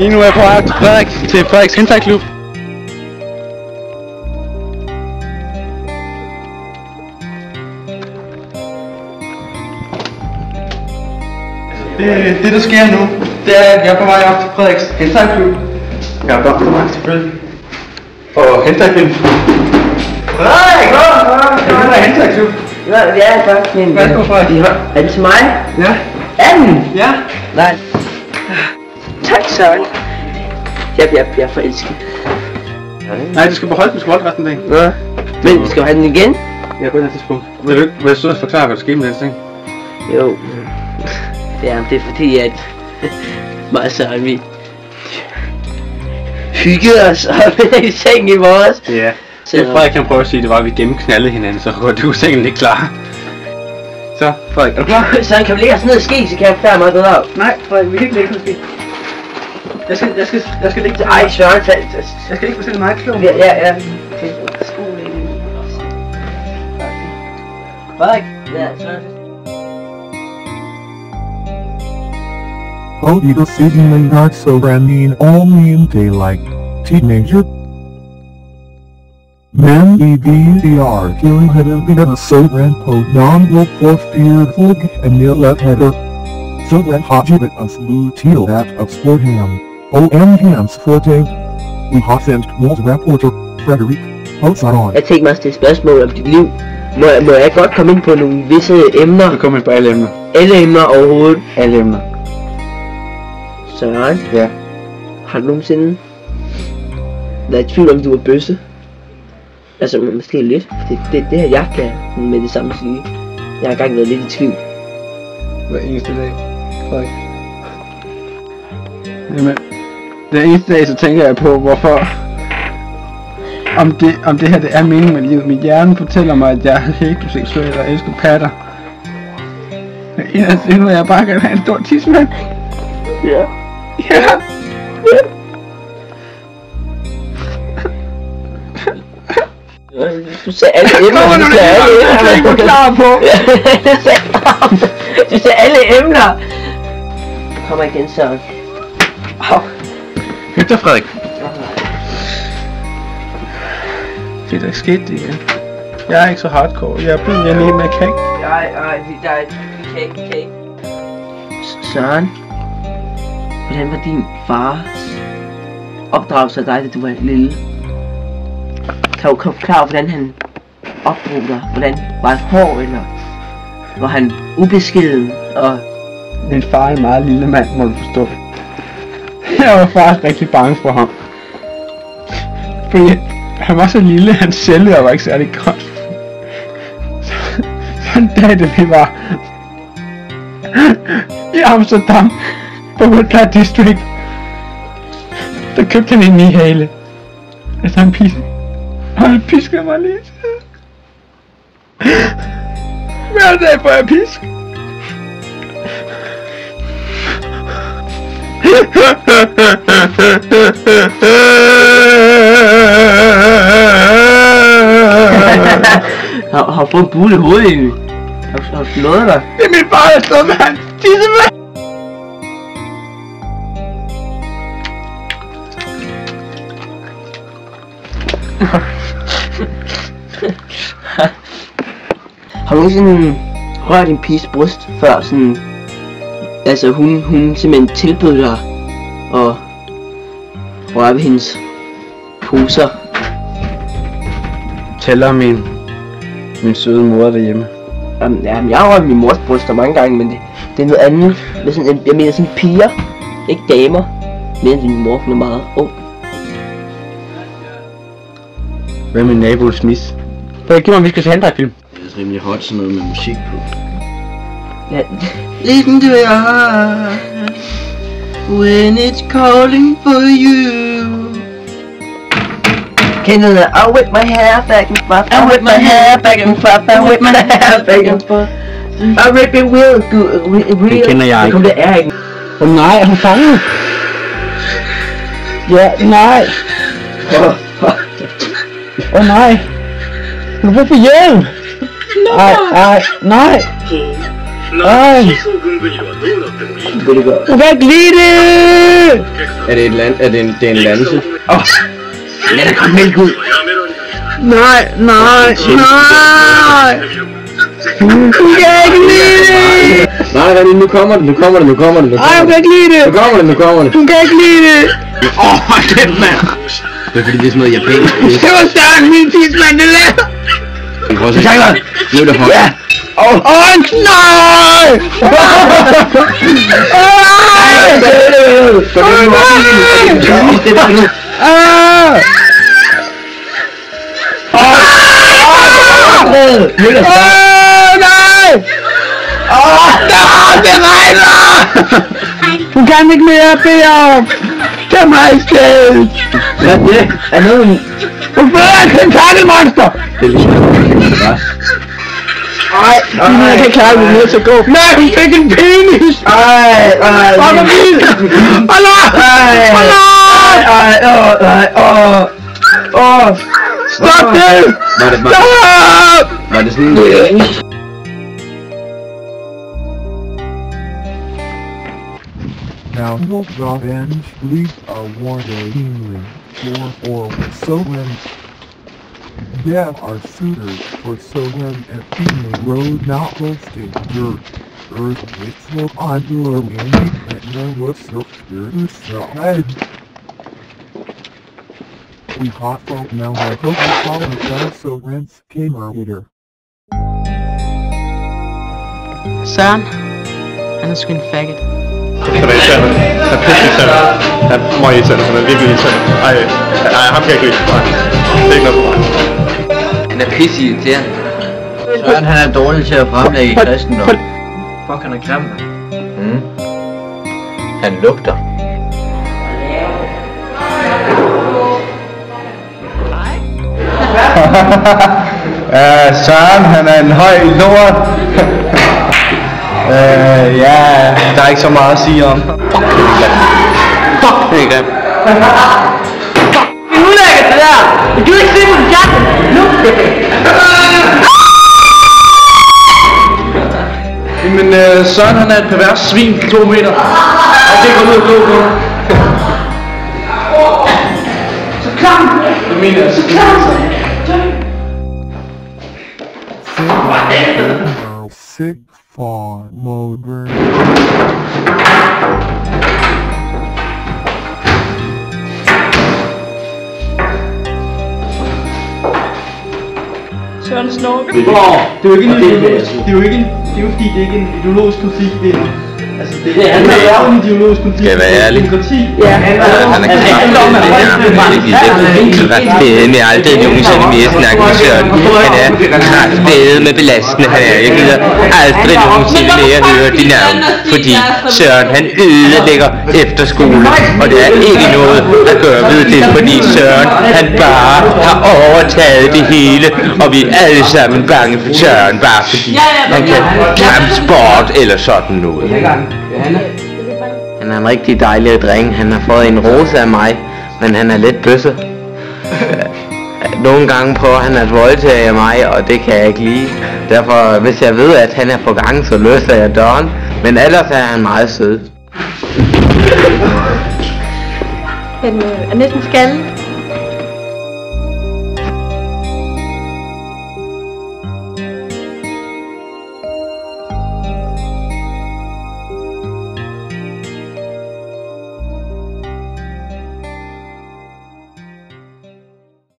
Lige nu er jeg på vej til Frederiks Hentai-klub. Det der sker nu, det er, at jeg er på vej op til Frederiks Hentai-klub. Jeg har blomster mig selvfølgelig. Og Hentai-klub. Frederik! Det er der Hentai-klub. Ja, det er faktisk min... Værsgo, Frederik. Er det til mig? Ja. Er den? Ja. Nej. Tak, Søren. Jeg bliver forelsket. Nej, du skal beholde resten af dagen. Ja. Men skal du have den igen? Ja, på et tidspunkt. Vil du ikke stå og forklare, hvad der skete med den ting? Jo. Ja, det er fordi, at mig og Søren, vi hyggede os op i seng i morges. Ja. Så Frederik kan prøve at sige, det var, at vi gennemknaldede hinanden, så var du sengen ikke klar. Så, Frederik, er du klar? Søren, kan vi lægge os ned og ske, så kan jeg forklare mig bedre op. Nej, Frederik, vi kan ikke lægge os ske. Jeg skal ligge til... Ej, Søren, jeg skal ikke fortælle meget klogt. Ja. Frederik? Ja, Søren. Oh, you sitting in dark so branding all me in daylight. Teenager. Men EBDR killing had been a so ran po non-look for fearful and near left header. So ran hojibit us blue teal at of Sportham. OM hands for day. We har sendt vores reporter, Frederik, Holzard. Jeg tænkte mig at stille spørgsmål om dit liv. Må jeg godt komme ind på nogle visse emner? Du kommer ind på alle emner. Alle emner overhovedet? Alle emner. Søren? Ja. Har du nogensinde været i tvivl om du var bøsse? Altså måske lidt. Det her jeg kan med det samme sige. Jeg har engang været lidt i tvivl. Hver eneste dag, Frederik. Jamen, hver eneste dag så tænker jeg på, hvorfor... Om det her det er meningen med livet. Min hjerne fortæller mig, at jeg er heteroseksuel og elsker patter. Men inderst inde vil jeg bare gerne have en stor tidsmand. Ja. Ja. Du sagde alle emner. Du sagde alle emner. Jeg ikke var klar på. Du sagde alle emner. Kom igen, Søren. Hyg dig, Frederik. Det er der ikke sket det igen. Jeg er ikke så hardcore. Jeg er blevet hjemme, men jeg kan ikke. Nej, vi kan ikke. Søren. Hvordan var din fars opdragelse af dig, da du var lille? Kan du forklare, hvordan han opdrog dig? Hvordan var han hård, eller var han ubeskeden? Og Min far er en meget lille mand, må du forstå. Jeg var faktisk rigtig bange for ham. Fordi han var så lille, hans selvværd var ikke særlig godt. Så en dag, da vi var i Amsterdam på Woodland District, der købte han en nihale. Altså han han piskede mig lige. Hver dag får jeg pisk. har fået en bule i hovedet egentlig. Har du slået dig? Det er min far, der stod med hans tissemand. Har du nogensinde rørt en piges bryst før sådan? Altså hun simpelthen tilbød dig at røre ved hendes poser. Tæller min søde mor derhjemme. Jamen, jeg har rørt min mors bryster mange gange, men det er noget andet. Det er sådan, jeg mener sådan piger, ikke damer. Men din mor, hun er meget ung. Hvad med naboen Smith? Giv mig, vi skal se Hentai-film. Det er rimelig hot, sådan noget med musik på. Ja. Listen to your heart when it's calling for you. Kender du I whip my hair back and forth, I whip my hair back and forth, I whip my hair back and forth. I rip it real good, real. Det kender jeg ikke. Det er ikke. Nej, er hun fanget? Ja, nej. Nej. Hun har brug for hjælp. Nej. Ej! Du kan ikke lide det! Er det et land? Er det en lanse? Lad der komme mælk ud! Nej! Du kan ikke lide det! Nej, René, nu kommer det. Ej, du kan ikke lide det! Nu kommer det. Du kan ikke lide det! Hold kæft, mand! Det er fordi, det er sådan noget japansk. Det var større end min tidsmand, det der! Prøv at se. Nu er det for. Ja! En knold! Det regner! Du kan ikke mere, Peter! Tag mig i stedet! Hvad er det? Er noget... Hvorfor er det en takkelmonster? Det er ligesom... Ej, jeg kan klare det, nødt til at gå. Nej, hun fik en penis! Ej. Hold da min! Hold da! Stop det! Var det sådan en... Now will revenge leave a warning for Soren. There are suitors for Soren and female road not hosting dirt. Earth which will under any and no was so head. We hot folk now have hope to follow the Soren's gamer leader. Søren, han er sgu en faggot. Han er irriterende. Han er pisse irriterende. Han er meget irriterende. Han er virkelig irriterende. Ej, ham kan jeg ikke lide. Nej, det er ikke noget for mig. Han er pisse irriterende. Søren, han er dårlig til at fremlægge kristendom. Fuck, han er grim. Han lugter. Søren, han er en høj lort. Ja, der er ikke så meget at sige om. Fuck, det er grim. Det er ulækkert det der! Du kan ikke se på jakken! Nu! Men Søren, han er et pervers svin på 2 meter. Og det går ud og gå på. Så klam! Det mener jeg. Så klam! Sick for Mover. Søren snorker. Det er jo ikke fordi det ikke er en ideologisk konflikt, det er altså det er jo en ideologisk konflikt. Skal jeg være ærlig? Ja, Han er kraftedeme med aldrig nogensinde mere snakke med Søren. Han er kraftedeme med belastende. Jeg gider aldrig nogensinde mere høre de navn. Fordi Søren han ødelægger efterskole. Og det er ikke noget at gøre ved det. Fordi Søren han bare har overtaget det hele. Og vi er alle sammen bange for Søren. Bare fordi han kan kampsport eller sådan noget. Han er en rigtig dejlig dreng. Han har fået en rose af mig, men han er lidt bøsse. Nogle gange prøver han at voldtage mig, og det kan jeg ikke lide. Derfor, hvis jeg ved, at han er på gang, så løser jeg døren. Men ellers er han meget sød. Den er næsten skaldet.